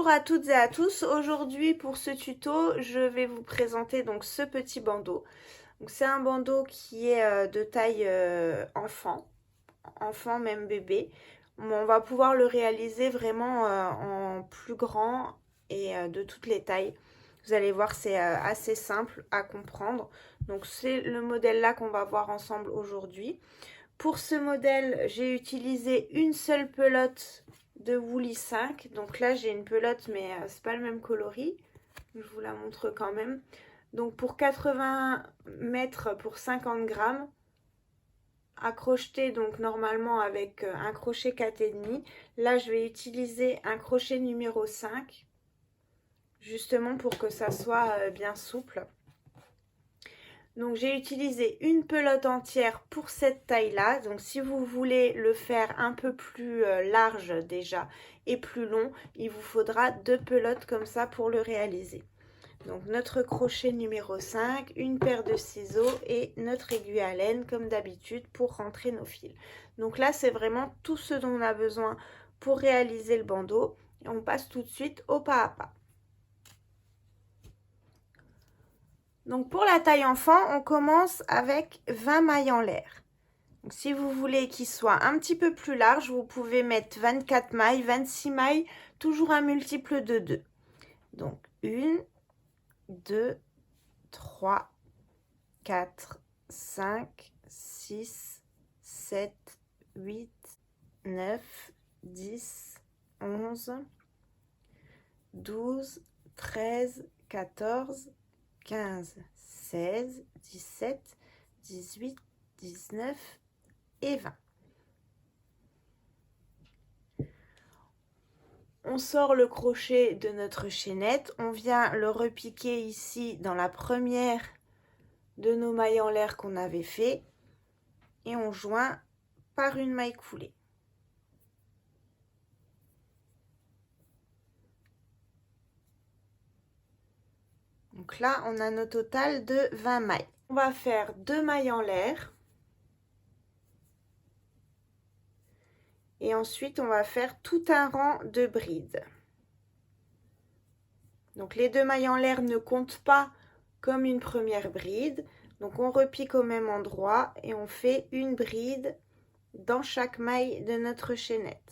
Bonjour à toutes et à tous. Aujourd'hui pour ce tuto, je vais vous présenter donc ce petit bandeau. Donc c'est un bandeau qui est de taille enfant même bébé. On va pouvoir le réaliser vraiment en plus grand et de toutes les tailles. Vous allez voir, c'est assez simple à comprendre. Donc c'est le modèle là qu'on va voir ensemble aujourd'hui. Pour ce modèle, j'ai utilisé une seule pelote de Woolly 5. Donc là, j'ai une pelote, mais c'est pas le même coloris. Je vous la montre quand même. Donc pour 80 mètres pour 50 grammes, à crocheter donc normalement avec un crochet 4,5. Là, je vais utiliser un crochet numéro 5, justement pour que ça soit bien souple. Donc j'ai utilisé une pelote entière pour cette taille-là. Donc si vous voulez le faire un peu plus large déjà et plus long, il vous faudra 2 pelotes comme ça pour le réaliser. Donc notre crochet numéro 5, une paire de ciseaux et notre aiguille à laine comme d'habitude pour rentrer nos fils. Donc là c'est vraiment tout ce dont on a besoin pour réaliser le bandeau. Et on passe tout de suite au pas à pas. Donc pour la taille enfant, on commence avec 20 mailles en l'air. Donc si vous voulez qu'il soit un petit peu plus large, vous pouvez mettre 24 mailles, 26 mailles, toujours un multiple de 2. Donc 1, 2, 3, 4, 5, 6, 7, 8, 9, 10, 11, 12, 13, 14, 15, 16, 17, 18, 19 et 20. On sort le crochet de notre chaînette, on vient le repiquer ici dans la première de nos mailles en l'air qu'on avait fait et on joint par une maille coulée. Donc là, on a notre total de 20 mailles. On va faire 2 mailles en l'air. Et ensuite, on va faire tout un rang de brides. Donc les 2 mailles en l'air ne comptent pas comme une première bride. Donc on repique au même endroit et on fait une bride dans chaque maille de notre chaînette.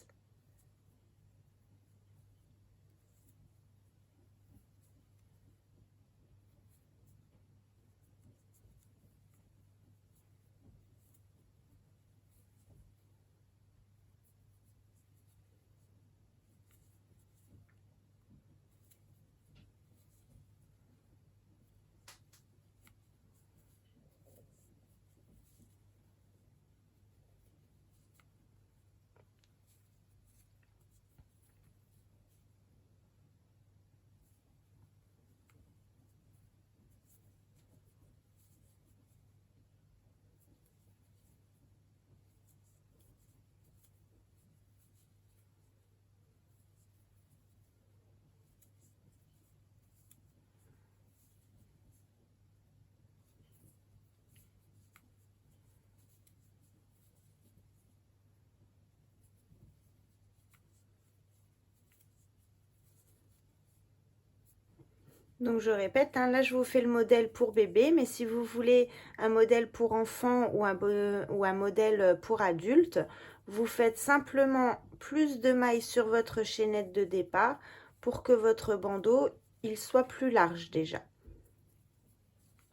Donc je répète, hein, là je vous fais le modèle pour bébé, mais si vous voulez un modèle pour enfant ou un modèle pour adulte, vous faites simplement plus de mailles sur votre chaînette de départ pour que votre bandeau il soit plus large déjà.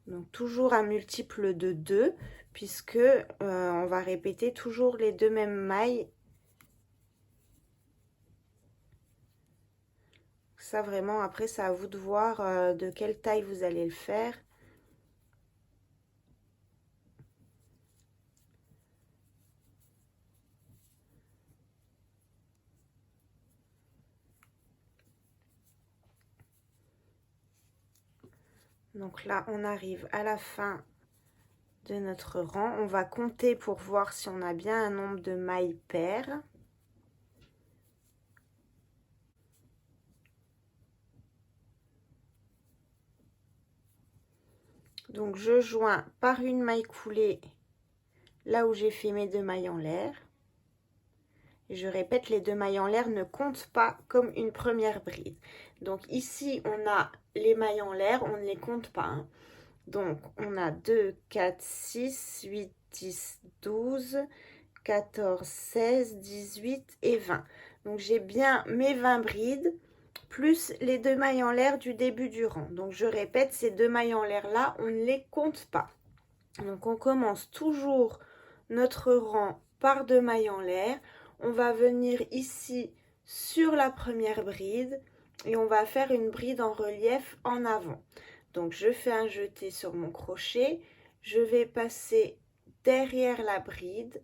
Donc toujours un multiple de 2 puisque on va répéter toujours les 2 mêmes mailles. Ça vraiment, après, c'est à vous de voir de quelle taille vous allez le faire. Donc là, on arrive à la fin de notre rang. On va compter pour voir si on a bien un nombre de mailles paires. Donc je joins par une maille coulée là où j'ai fait mes 2 mailles en l'air. Je répète, les 2 mailles en l'air ne comptent pas comme une première bride. Donc ici, on a les mailles en l'air, on ne les compte pas, hein. Donc, on a 2, 4, 6, 8, 10, 12, 14, 16, 18 et 20. Donc, j'ai bien mes 20 brides, plus les 2 mailles en l'air du début du rang. Donc, je répète, ces 2 mailles en l'air là, on ne les compte pas. Donc, on commence toujours notre rang par 2 mailles en l'air. On va venir ici sur la première bride et on va faire une bride en relief en avant. Donc, je fais un jeté sur mon crochet. Je vais passer derrière la bride.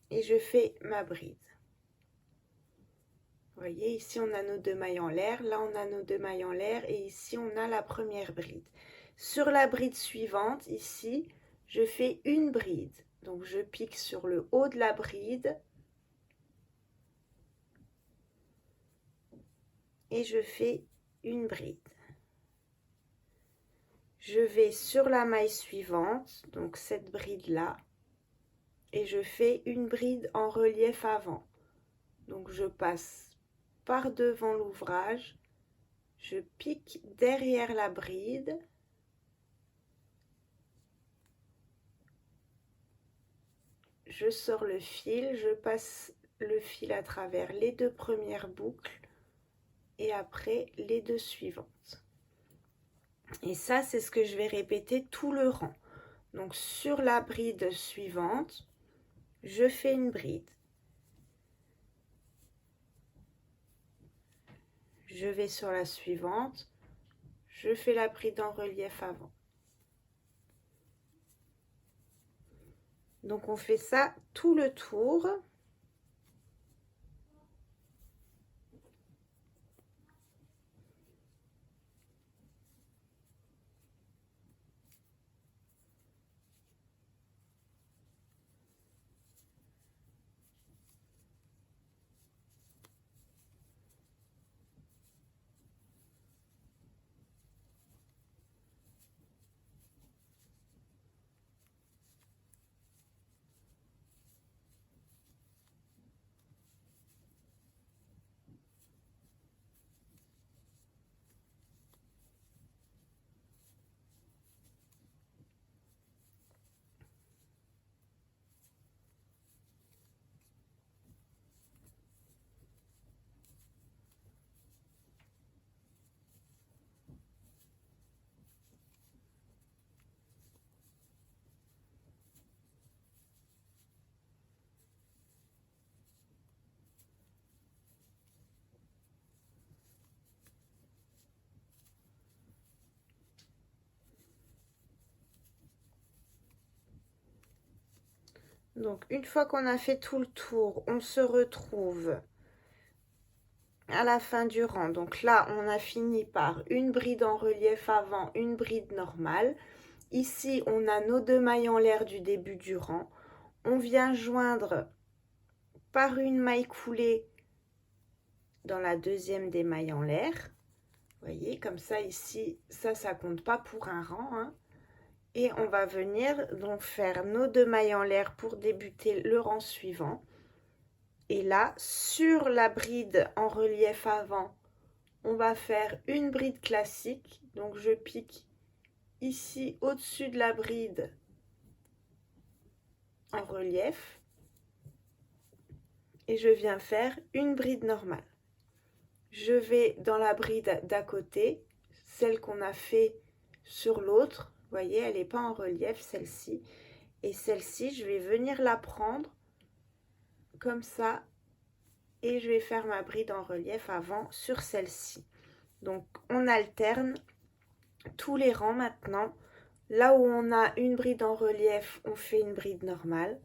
Et je fais ma bride. Vous voyez, ici, on a nos 2 mailles en l'air. Là, on a nos 2 mailles en l'air. Et ici, on a la première bride. Sur la bride suivante, ici, je fais une bride. Donc, je pique sur le haut de la bride. Et je fais une bride. Je vais sur la maille suivante, donc cette bride-là, et je fais une bride en relief avant. Donc, je passe par devant l'ouvrage, je pique derrière la bride, je sors le fil, je passe le fil à travers les 2 premières boucles et après les 2 suivantes. Et ça, c'est ce que je vais répéter tout le rang. Donc, sur la bride suivante, je fais une bride. Je vais sur la suivante, je fais la bride en relief avant. Donc, on fait ça tout le tour. Donc, une fois qu'on a fait tout le tour, on se retrouve à la fin du rang. Donc là, on a fini par une bride en relief avant, une bride normale. Ici, on a nos 2 mailles en l'air du début du rang. On vient joindre par une maille coulée dans la deuxième des mailles en l'air. Vous voyez, comme ça, ici, ça compte pas pour un rang, hein. Et on va venir donc faire nos 2 mailles en l'air pour débuter le rang suivant. Et là, sur la bride en relief avant, on va faire une bride classique. Donc, je pique ici au-dessus de la bride en relief. Et je viens faire une bride normale. Je vais dans la bride d'à côté, celle qu'on a fait sur l'autre. Vous voyez, elle n'est pas en relief, celle-ci. Et celle-ci, je vais venir la prendre comme ça. Et je vais faire ma bride en relief avant sur celle-ci. Donc, on alterne tous les rangs maintenant. Là où on a une bride en relief, on fait une bride normale.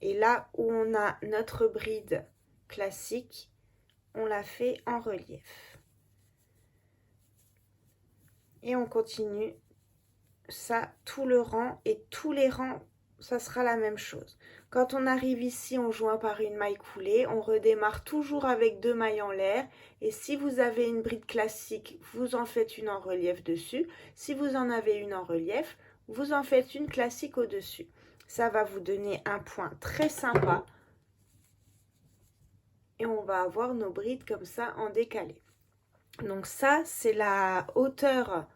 Et là où on a notre bride classique, on la fait en relief. Et on continue ça tout le rang et tous les rangs, ça sera la même chose. Quand on arrive ici, on joint par une maille coulée. On redémarre toujours avec 2 mailles en l'air. Et si vous avez une bride classique, vous en faites une en relief dessus. Si vous en avez une en relief, vous en faites une classique au-dessus. Ça va vous donner un point très sympa. Et on va avoir nos brides comme ça en décalé. Donc ça, c'est la hauteur,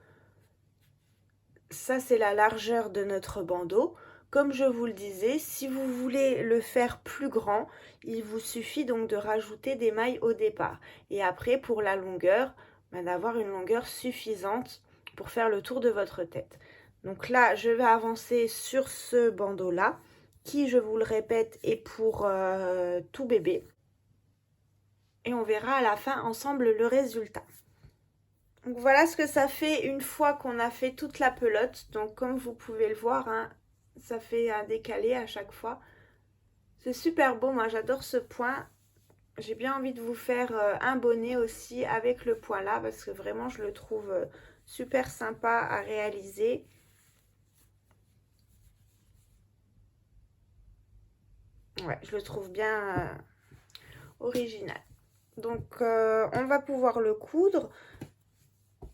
ça c'est la largeur de notre bandeau. Comme je vous le disais, si vous voulez le faire plus grand, il vous suffit donc de rajouter des mailles au départ. Et après, pour la longueur, d'avoir une longueur suffisante pour faire le tour de votre tête. Donc là, je vais avancer sur ce bandeau-là, qui, je vous le répète, est pour tout bébé. Et on verra à la fin ensemble le résultat. Donc voilà ce que ça fait une fois qu'on a fait toute la pelote. Donc comme vous pouvez le voir, hein, ça fait un décalé à chaque fois. C'est super beau, moi j'adore ce point. J'ai bien envie de vous faire un bonnet aussi avec le point là parce que vraiment je le trouve super sympa à réaliser. Ouais, je le trouve bien original. Donc on va pouvoir le coudre.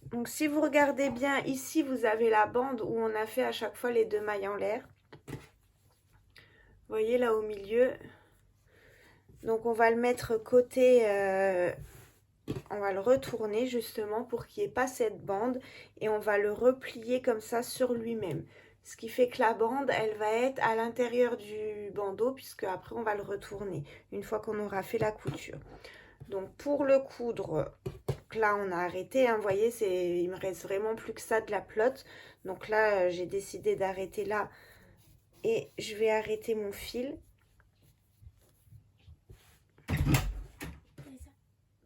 Donc si vous regardez bien, ici vous avez la bande où on a fait à chaque fois les 2 mailles en l'air. Vous voyez là au milieu. Donc on va le mettre côté, on va le retourner justement pour qu'il n'y ait pas cette bande. Et on va le replier comme ça sur lui-même. Ce qui fait que la bande, elle va être à l'intérieur du bandeau puisque après on va le retourner une fois qu'on aura fait la couture. Donc pour le coudre, là on a arrêté, hein, vous voyez, il me reste vraiment plus que ça de la pelote. Donc là j'ai décidé d'arrêter là et je vais arrêter mon fil.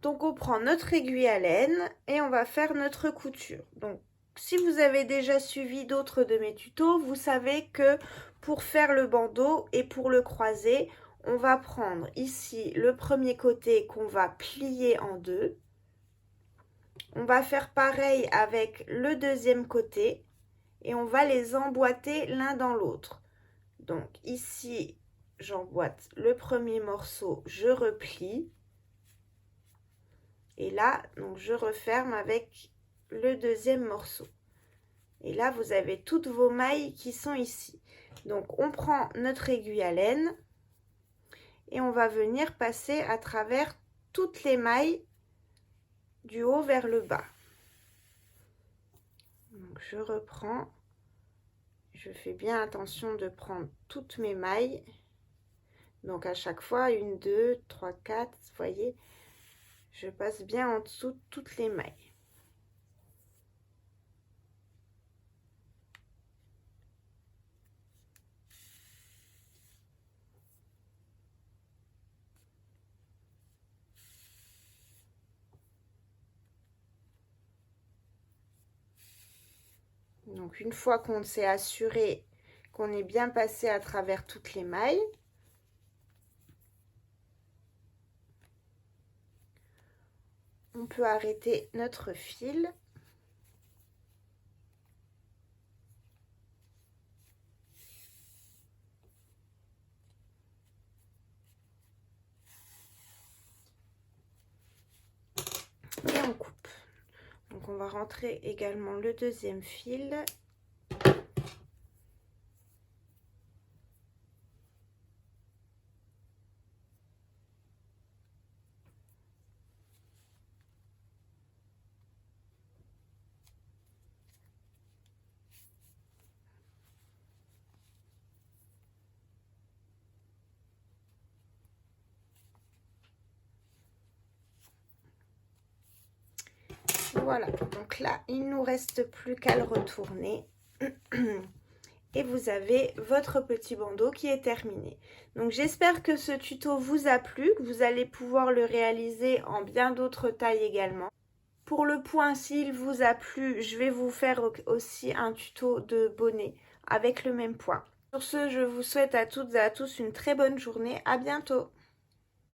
Donc on prend notre aiguille à laine et on va faire notre couture. Donc si vous avez déjà suivi d'autres de mes tutos, vous savez que pour faire le bandeau et pour le croiser, on va prendre ici le premier côté qu'on va plier en 2. On va faire pareil avec le deuxième côté et on va les emboîter l'un dans l'autre. Donc ici, j'emboîte le premier morceau, je replie. Et là, donc je referme avec le deuxième morceau. Et là, vous avez toutes vos mailles qui sont ici. Donc on prend notre aiguille à laine et on va venir passer à travers toutes les mailles du haut vers le bas. Donc je reprends, je fais bien attention de prendre toutes mes mailles. Donc à chaque fois, 1, 2, 3, 4, vous voyez, je passe bien en dessous de toutes les mailles. Donc une fois qu'on s'est assuré qu'on est bien passé à travers toutes les mailles, on peut arrêter notre fil. Et on coupe. Donc on va rentrer également le deuxième fil. Voilà, donc là, il ne nous reste plus qu'à le retourner. Et vous avez votre petit bandeau qui est terminé. Donc j'espère que ce tuto vous a plu, que vous allez pouvoir le réaliser en bien d'autres tailles également. Pour le point, s'il vous a plu, je vais vous faire aussi un tuto de bonnet avec le même point. Sur ce, je vous souhaite à toutes et à tous une très bonne journée. À bientôt!